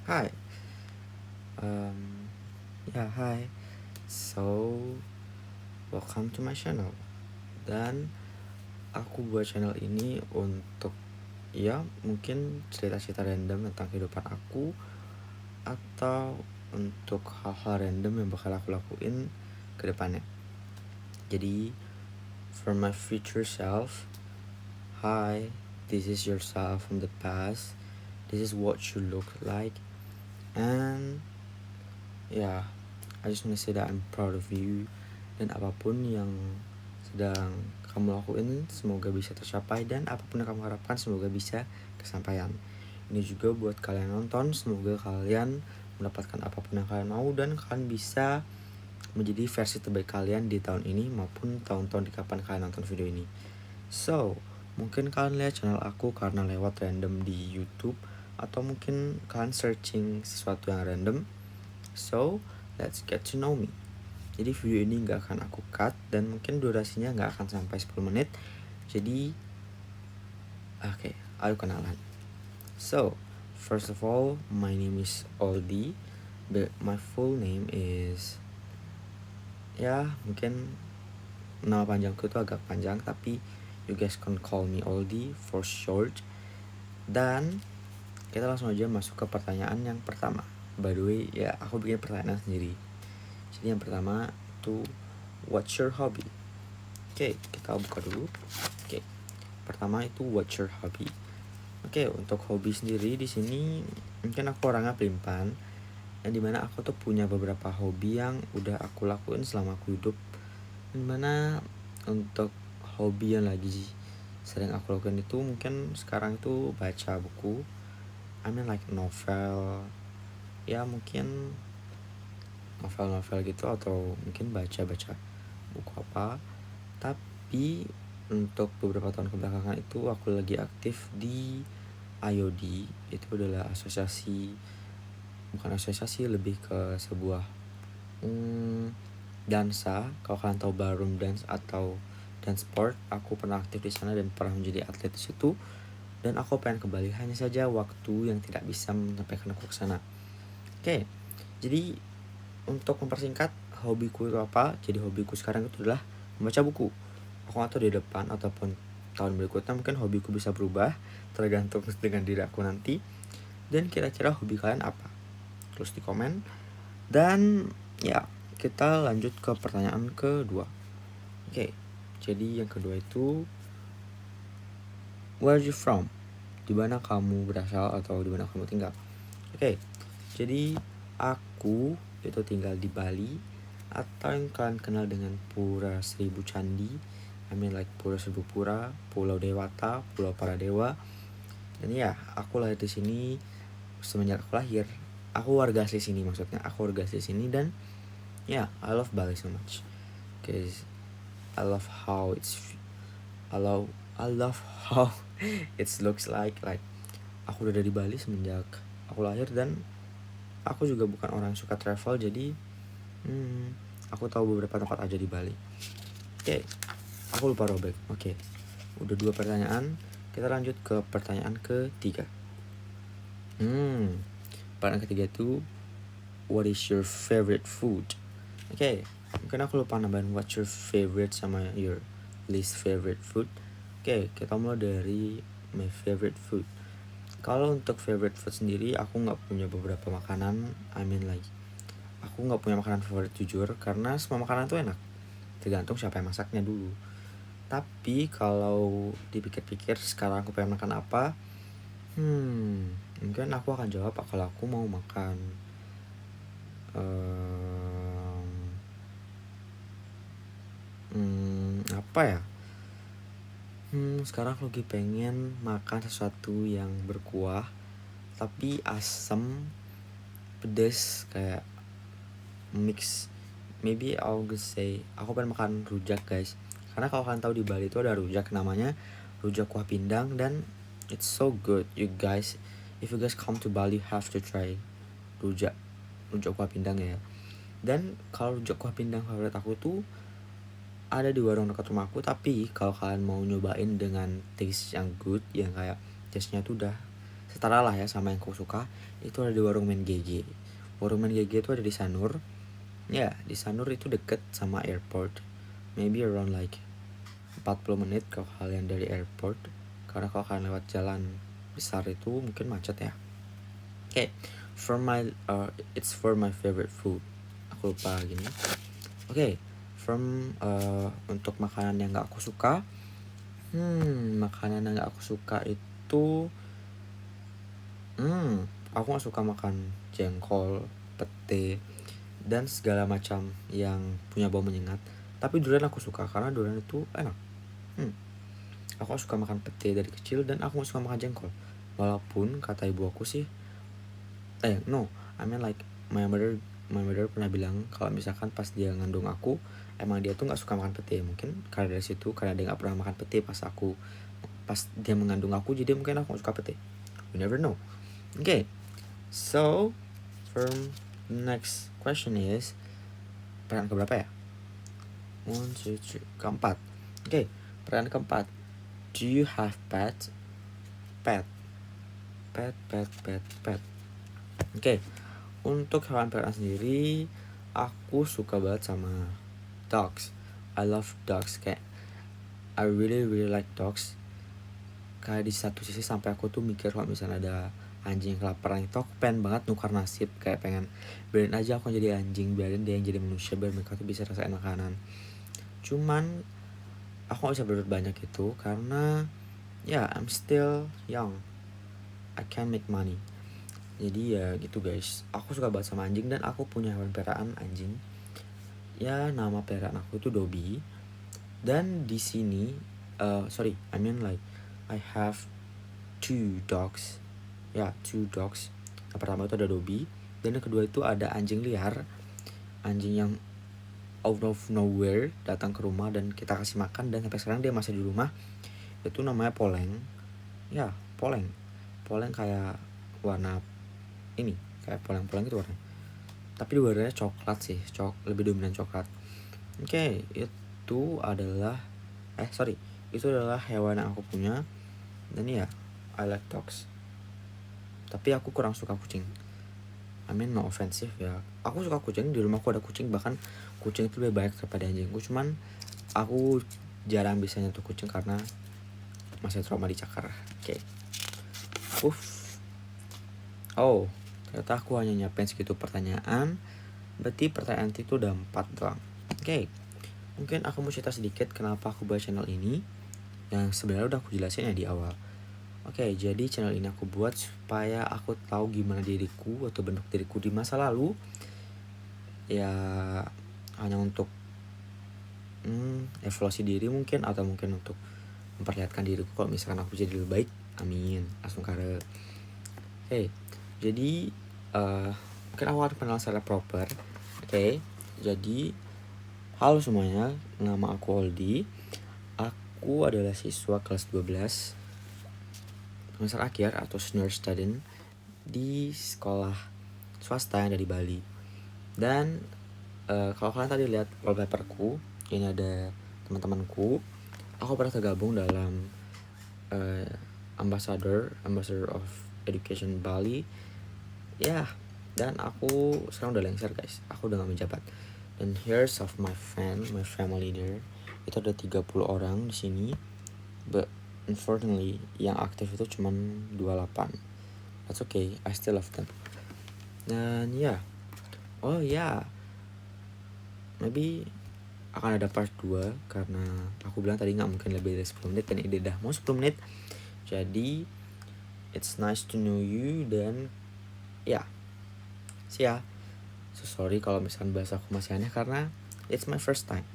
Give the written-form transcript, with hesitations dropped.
Hi. Um, yeah, hi. So, welcome to my channel. Dan aku buat channel ini untuk ya mungkin cerita-cerita random tentang kehidupan aku atau untuk hal-hal random yang bakal aku lakuin ke depannya. Jadi, for my future self, hi, this is yourself from the past. This is what you look like. And yeah, I just wanna say that I'm proud of you. Dan apapun yang sedang kamu lakuin semoga bisa tercapai, dan apapun yang kamu harapkan semoga bisa kesampaian. Ini juga buat kalian nonton, semoga kalian mendapatkan apapun yang kalian mau dan kalian bisa menjadi versi terbaik kalian di tahun ini maupun tahun-tahun di kapan kalian nonton video ini. So, mungkin kalian lihat channel aku karena lewat random di YouTube, atau mungkin kalian searching sesuatu yang random. So, let's get to know me. Jadi video ini gak akan aku cut dan mungkin durasinya gak akan sampai 10 menit. Jadi oke, ayo kenalan. So, first of all, my name is Aldi, but my full name is, ya mungkin nama panjangku itu agak panjang, tapi you guys can call me Aldi for short. Dan kita langsung aja masuk ke pertanyaan yang pertama. By the way, ya aku bikin pertanyaan sendiri. Jadi yang pertama itu, what's your hobby? Oke, kita buka dulu. Oke, pertama itu what's your hobby? Oke, untuk hobi sendiri di sini mungkin aku orangnya pelin-pelan, yang dimana aku tuh punya beberapa hobi yang udah aku lakuin selama aku hidup. Dimana untuk hobi yang lagi sering aku lakukan itu mungkin sekarang itu baca buku. I mean like novel. Ya mungkin novel-novel gitu, atau mungkin baca-baca buku apa. Tapi untuk beberapa tahun kebelakangan itu aku lagi aktif di IOD. Itu adalah bukan asosiasi, lebih ke sebuah dansa. Kalau kalian tahu ballroom dance atau dance sport, aku pernah aktif di sana dan pernah menjadi atlet di situ. Dan aku pengen kembali, hanya saja waktu yang tidak bisa menyampaikan aku ke sana. Oke, jadi untuk mempersingkat hobiku itu apa? Jadi hobiku sekarang itu adalah membaca buku. Aku gak tahu di depan ataupun tahun berikutnya mungkin hobiku bisa berubah, tergantung dengan diri aku nanti. Dan kira-kira hobi kalian apa? Tulis di komen. Dan ya, kita lanjut ke pertanyaan kedua. Oke, jadi yang kedua itu, where are you from? Di mana kamu berasal atau di mana kamu tinggal? Oke, jadi aku itu tinggal di Bali, atau yang kalian kenal dengan Pura Seribu Candi. I mean like Pura Seribu Pura, Pulau Dewata, Pulau Paradewa. Dan ya, aku lahir di sini. Semenjak aku lahir, aku warga asli sini, maksudnya aku warga asli sini. Dan ya, I love Bali so much, cause I love how I love how it looks like aku udah dari Bali semenjak aku lahir. Dan aku juga bukan orang yang suka travel, jadi aku tahu beberapa tempat aja di Bali. Oke, aku lupa robek. Oke, udah 2 pertanyaan. Kita lanjut ke pertanyaan ketiga. Pertanyaan ketiga itu, what is your favorite food? Oke, mungkin aku lupa nambahin what's your favorite sama your least favorite food. Oke, kita mulai dari my favorite food. Kalau untuk favorite food sendiri, aku nggak punya beberapa makanan. I mean like, aku nggak punya makanan favorit jujur, karena semua makanan tuh enak, tergantung siapa yang masaknya dulu. Tapi kalau dipikir-pikir sekarang aku pengen makan apa, mungkin aku akan jawab kalau aku mau makan apa ya? Sekarang aku lagi pengen makan sesuatu yang berkuah tapi asam, pedas, kayak mix. Maybe I'll just say aku pengen makan rujak, guys. Karena kalau kalian tahu di Bali itu ada rujak namanya rujak kuah pindang, dan it's so good. You guys, if you guys come to Bali, have to try rujak kuah pindang ya. Dan kalau rujak kuah pindang favorit aku tuh ada di warung dekat rumahku. Tapi kalau kalian mau nyobain dengan taste yang good, yang kayak taste-nya tuh udah setara lah ya sama yang aku suka. Itu ada di warung Men GG. Warung Men GG itu ada di Sanur. Ya, di Sanur itu deket sama airport. Maybe around like 40 menit kalau kalian dari airport. Karena kalau kalian lewat jalan besar itu mungkin macet ya. Oke, it's for my favorite food. Aku lupa gini. Oke, untuk makanan yang gak aku suka. Makanan yang gak aku suka itu aku gak suka makan jengkol, pete, dan segala macam yang punya bau menyengat. Tapi durian aku suka karena durian itu enak. Aku suka makan pete dari kecil dan aku gak suka makan jengkol. Walaupun kata ibu aku sih I mean like my mother pernah bilang kalau misalkan pas dia ngandung aku, emang dia tuh gak suka makan pete. Mungkin karena dari situ, karena dia gak pernah makan pete pas dia mengandung aku, jadi mungkin aku gak suka pete. You never know. Okay, so next question is pertanyaan keberapa ya? 1, 2, 3, keempat. Okay, pertanyaan keempat. Do you have pet? Okay, untuk hewan peliharaan sendiri, aku suka banget sama dogs. I love dogs. Kayak I really like dogs. Kayak di satu sisi sampai aku tuh mikir kalau misalnya ada anjing yang kelaparan itu, aku pengen banget nukar nasib. Kayak pengen biarin aja aku jadi anjing, biarin dia yang jadi manusia, biar mereka tuh bisa rasain makanan. Cuman aku gak bisa berbuat banyak itu karena I'm still young, I can't make money. Jadi ya gitu guys, aku suka banget sama anjing dan aku punya hewan peliharaan anjing. Ya, nama peliharaan aku itu Dobby. Dan di sini I have 2 dogs. Ya, 2 dogs. Yang pertama itu ada Dobby, dan yang kedua itu ada anjing liar. Anjing yang out of nowhere datang ke rumah dan kita kasih makan, dan sampai sekarang dia masih di rumah. Itu namanya Poleng. Ya, Poleng kayak warna ini, kayak poleng itu warnanya. Tapi warnanya coklat sih, lebih dominan coklat. Oke, itu adalah hewan yang aku punya. Dan ya, I like dogs. Tapi aku kurang suka kucing. I mean no offensive ya. Aku suka kucing, di rumahku ada kucing, bahkan kucing itu lebih banyak daripada anjingku. Cuman aku jarang bisa nyentuh kucing karena masih trauma dicakar. Oke. Oh, ternyata aku hanya nyiapin segitu pertanyaan. Berarti pertanyaan itu udah 4 doang. Oke. Mungkin aku mau cerita sedikit kenapa aku buat channel ini, yang sebenarnya udah aku jelasin ya di awal. Oke, jadi channel ini aku buat supaya aku tahu gimana diriku atau bentuk diriku di masa lalu. Ya, hanya untuk evaluasi diri mungkin, atau mungkin untuk memperlihatkan diriku kalau misalkan aku jadi lebih baik. Amin. Langsung kare. Oke, jadi mungkin aku harus kenal secara proper. Oke, jadi halo semuanya, nama aku Aldi. Aku adalah siswa kelas 12 semester akhir atau senior student di sekolah swasta yang ada di Bali. Dan kalau kalian tadi lihat wallpaperku, ini ada teman-temanku. Aku pernah tergabung dalam ambassador of education Bali. Ya, dan aku sekarang udah lengser guys. Aku udah gak menjabat. Dan here's of my family there. Itu ada 30 orang di sini. But unfortunately yang aktif itu cuma 28. That's okay, I still love them. Dan maybe akan ada part 2 karena aku bilang tadi gak mungkin lebih dari 10 menit, dan ini udah mau 10 menit. Jadi it's nice to know you, dan see ya. So sorry kalau misalkan bahasa aku masih aneh karena it's my first time.